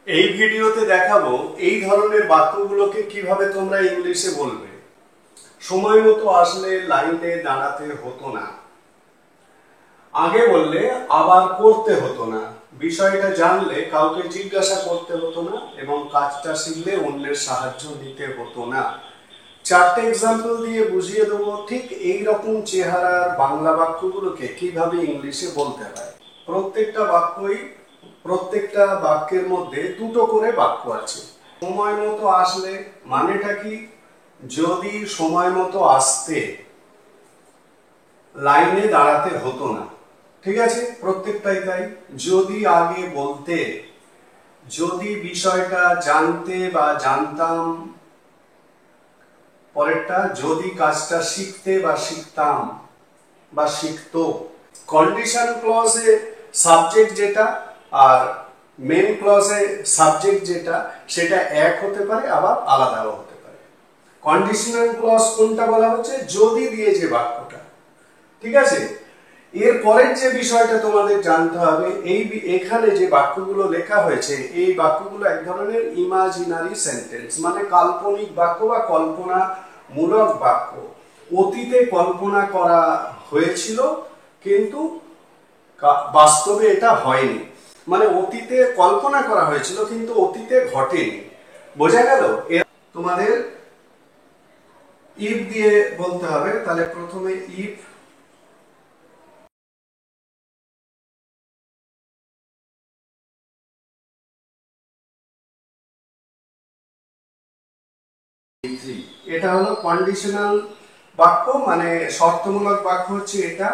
এই ভিডিওতে দেখাবো এই ধরনের বাক্যগুলোকে কিভাবে তোমরা ইংলিশে বলবে। সময় মতো আসলে লাইনে দাঁড়াতে হতো না, আগে বললে আবার করতে হতো না, বিষয়টা জানলে কাউকে জিজ্ঞাসা করতে হতো না এবং কাজটা শিখলে অন্যের সাহায্য নিতে হতো না। চারটে এক্সাম্পল দিয়ে বুঝিয়ে দেবো ঠিক এই রকম চেহারার বাংলা বাক্যগুলোকে কিভাবে ইংলিশে বলতে হয়। প্রত্যেকটা বাক্যের মধ্যে দুটো করে বাক্য আছে। সময় মতো আসলে মানেটা কি? যদি সময় মতো আসতে লাইনে দাঁড়াতে হতো না, ঠিক আছে, প্রত্যেকটাই তাই। যদি আগে বলতে, যদি বিষয়টা জানতে বা জানতাম, পরেরটা যদি কাজটা শিখতে বা শিখতাম বা শিখতো। কন্ডিশন ক্লজে সাবজেক্ট যেটা আর মেন ক্লজে সাবজেক্ট যেটা, সেটা এক হতে পারে আবার আলাদাও হতে পারে। কন্ডিশনাল ক্লজ কোনটা বলা হচ্ছে? যদি দিয়ে যে বাক্যটা, ঠিক আছে। এর পরের যে বিষয়টা তোমাদের জানতে হবে, এখানে যে বাক্যগুলো লেখা হয়েছে এই বাক্যগুলো এক ধরনের ইমাজিনারি সেন্টেন্স, মানে কাল্পনিক বাক্য বা কল্পনামূলক বাক্য। অতীতে কল্পনা করা হয়েছিল কিন্তু বাস্তবে এটা হয়নি, মানে অতীতে কল্পনা করা হয়েছিল কিন্তু অতীতে ঘটেনি। বোঝা গেল? তোমাদের ইফ দিয়ে বলতে হবে। তাহলে প্রথমে ইফ, এটা হলো কন্ডিশনাল বাক্য, মানে শর্তমূলক বাক্য হচ্ছে এটা।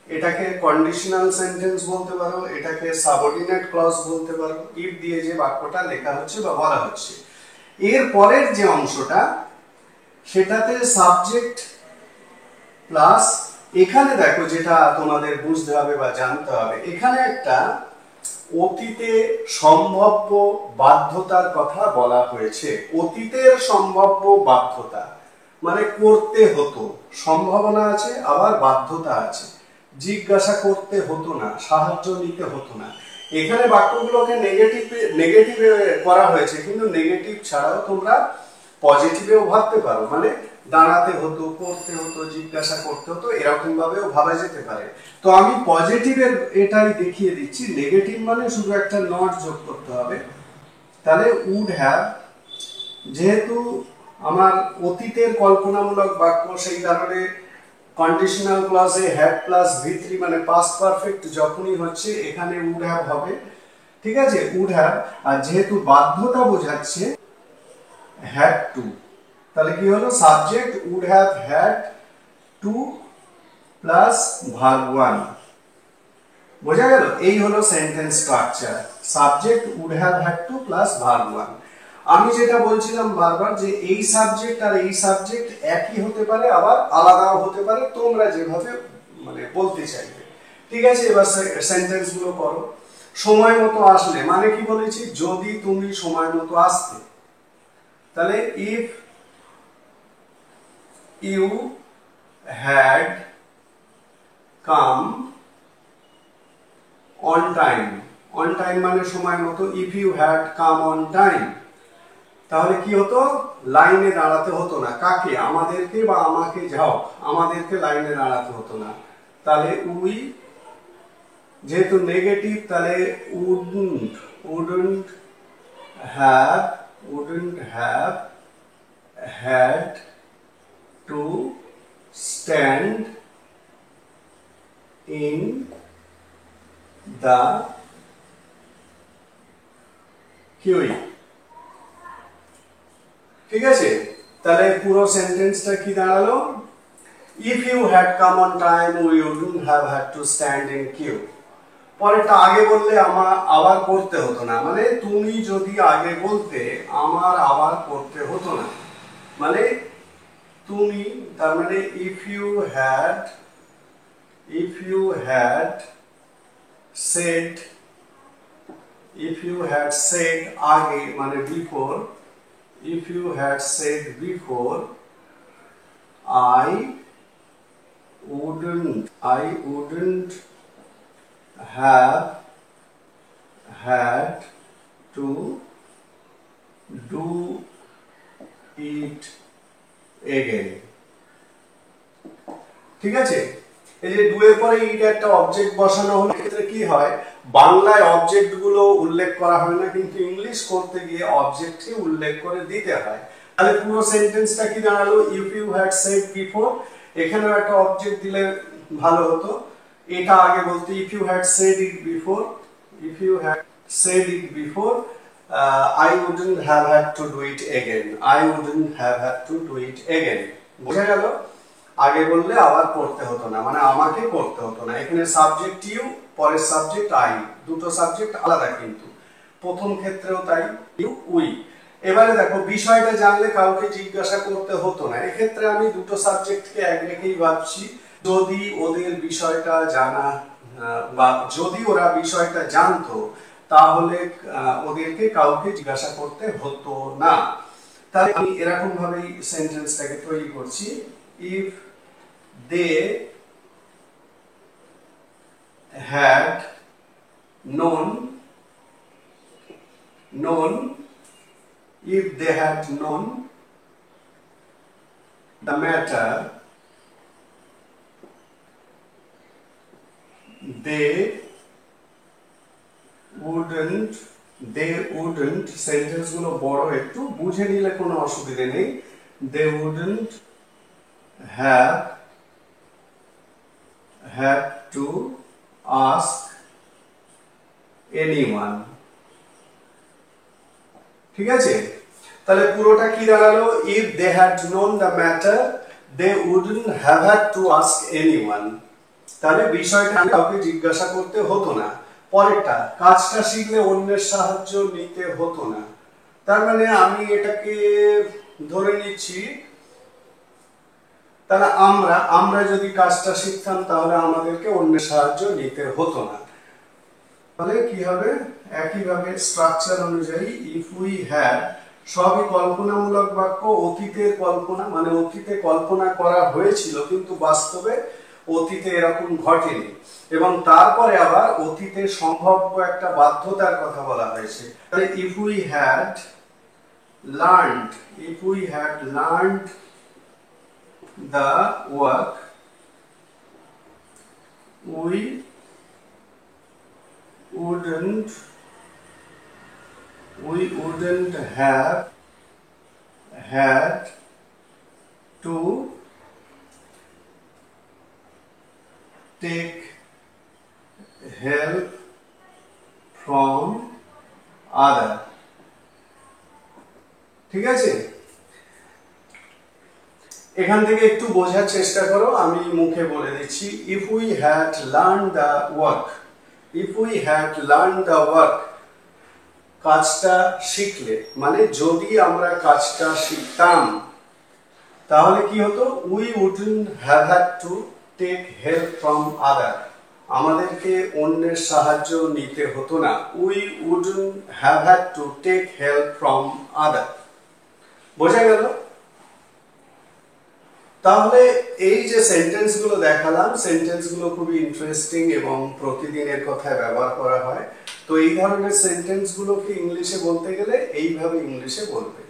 এটাকে কন্ডিশনাল সেন্টেন্স বলতে পারো, এটাকে সাবঅর্ডিনেট ক্লজ বলতে পারো। ইফ দিয়ে যে বাক্যটা লেখা হচ্ছে বা বলা হচ্ছে, এর পরের যে অংশটা সেটাতে সাবজেক্ট প্লাস, এখানে দেখো যেটা তোমাদের বুঝতে হবে বা জানতে হবে, এখানে একটা অতীতে সম্ভাব্য বাধ্যতার কথা বলা হয়েছে। অতীতের সম্ভাব্য বাধ্যতা মানে করতে হতো, সম্ভাবনা আছে আবার বাধ্যতা আছে। জিজ্ঞাসা করতে হতো না, সাহায্য নিতে হতো না। এখানে বাক্যগুলোকে নেগেটিভে করা হয়েছে, কিন্তু নেগেটিভ ছাড়াও তোমরা পজিটিভেও ভাবতে পারো, মানে দাঁড়াতে হতো, করতে হতো, জিজ্ঞাসা করতে হতো, এরকম ভাবেও ভাবা যেতে পারে। তো আমি পজিটিভের এটাই দেখিয়ে দিচ্ছি, নেগেটিভ মানে শুধু একটা নট যোগ করতে হবে। তাহলে উড হ্যাভ, যেহেতু আমার অতীতের কল্পনামূলক বাক্য, সেই কারণে কন্ডিশনাল ক্লজে হ্যাড প্লাস ভি3 মানে পাস্ট পারফেক্ট যখনই হচ্ছে এখানে উড হ্যাভ হবে, ঠিক আছে, উড হ্যাভ। আর যেহেতু বাধ্যতা বোঝাচ্ছে হ্যাড টু, তাহলে কি হলো? Subject would have had to plus verb one. বোঝা গেল? এই হলো sentence structure, subject would have had to plus verb one. আমি যেটা বলছিলাম বারবার যে এই সাবজেক্ট আর এই সাবজেক্ট একই হতে পারে আবার আলাদাও হতে পারে, তোমরা যেভাবে মানে বলতে চাইবে, ঠিক আছে। এবার সেন্টেন্স গুলো করো। সময় মতো আসলে মানে কি বলেছি? যদি তুমি সময় মতো আসতে। তাহলে if you had come on time, on time মানে সময় মতো। If you had come on time, তাহলে কি হতো? লাইনে দাঁড়াতে হতো না। কাকে? আমাদেরকে বা আমাকে, যাও, আমাদেরকে লাইনে দাঁড়াতে হতো না। তাহলে উই, যেহেতু নেগেটিভ, তাহলে wouldn't have had to stand in the queue, ঠিক আছে। তাহলে পুরো সেন্টেন্সটা কি দাঁড়ালো? If you had come on time we wouldn't have had to stand in queue. পরেরটা আগে বললে আমার আবার করতে হতো না, মানে তুমি যদি আগে বলতে আমার আবার করতে হতো না, মানে তুমি, তার মানে ইফ ইউ হ্যাড সেড, আগে মানে before, if you had said before I wouldn't have had to do it again। ঠিক আছে, এই যে ডু এর পরে ইট একটা অবজেক্ট বসানো হলো, ক্ষেত্রে কি হয় বাংলায় অবজেক্ট গুলো উল্লেখ করা হয় না, কিন্তু ইংলিশ করতে গিয়ে অবজেক্টকে উল্লেখ করে দিতে হয়। তাহলে পুরো সেন্টেন্সটা কি দাঁড়ালো, if you had said before, এখানেও একটা অবজেক্ট দিলে ভালো হতো। এটা আগে বলতে if you had said it before, if you had said it before I wouldn't have had to do it again, I wouldn't have had to do it again। বুঝা গেল, আগে বললে আবার করতে হতো না, মানে আমাকে করতে হতো না। এখানে সাবজেক্ট ইউ, পরের সাবজেক্ট আই, দুটো সাবজেক্ট আলাদা, কিন্তু প্রথম ক্ষেত্রেও তাই, ইউ উই। এবারে দেখো বিষয়টা জানলে কাউকে জিজ্ঞাসা করতে হতো না, এক্ষেত্রে আমি দুটো সাবজেক্টকে এক রেখেই ভাবছি। যদি ওদের বিষয়টা জানা বা যদি ওরা বিষয়টা জানতো তাহলে ওদেরকে কাউকে জিজ্ঞাসা করতে হতো না। তাহলে আমি এরকম ভাবেই সেন্টেন্সটাকে তৈরি করছি, if they had known, if they had known the matter, they wouldn't sentence গুলো বড়, একটু বুঝে নিলে কোনো অসুবিধা নেই, they wouldn't have had to ask anyone। ঠিক আছে, তাহলে পুরোটা কি দাঁড়ালো, if they had known the matter they wouldn't have had to ask anyone। তাহলে বিষয়টা কাউকে জিজ্ঞাসা করতে হতো না। পরেরটা, কাজটা শিখলে অন্যের সাহায্য নিতে হতো না। তার মানে আমি এটাকে ধরে নিচ্ছি, তাহলে আমরা যদি কাজটা শিখতাম তাহলে আমাদেরকে অন্যের সাহায্য নিতে হতো না। তাহলে কি হবে, একইভাবে স্ট্রাকচার অনুযায়ী ইফ উই হ্যাড, সবই কল্পনামূলক বাক্য, অতীতের কল্পনা, মানে অতীতে কল্পনা করা হয়েছিল কিন্তু বাস্তবে অতীতে এরকম ঘটেনি। এবং তারপরে আবার অতীতে সম্ভাব্য একটা বাধ্যতার কথা বলা হয়েছে। তাহলে if we had learned the work, we wouldn't have had to take help from other। ঠিক আছে, এখান থেকে একটু বোঝার চেষ্টা করো, আমি মুখে বলে দিচ্ছি। if we had learned the work, কাজটা শিখলে, মানে যদি আমরা কাজটা শিখতাম তাহলে কি হতো, we wouldn't have had to take help from other, আমাদেরকে অন্যের সাহায্য নিতে হতো না, we wouldn't have had to take help from other। বোঝা গেল? তাহলে এই যে সেন্টেন্স গুলো দেখালাম, সেন্টেন্স গুলো খুবই ইন্টারেস্টিং এবং প্রতিদিনের কথায় ব্যবহার করা হয়। তো এই ধরনের সেন্টেন্স গুলোকে ইংলিশে বলতে গেলে এইভাবে ইংলিশে বলবে।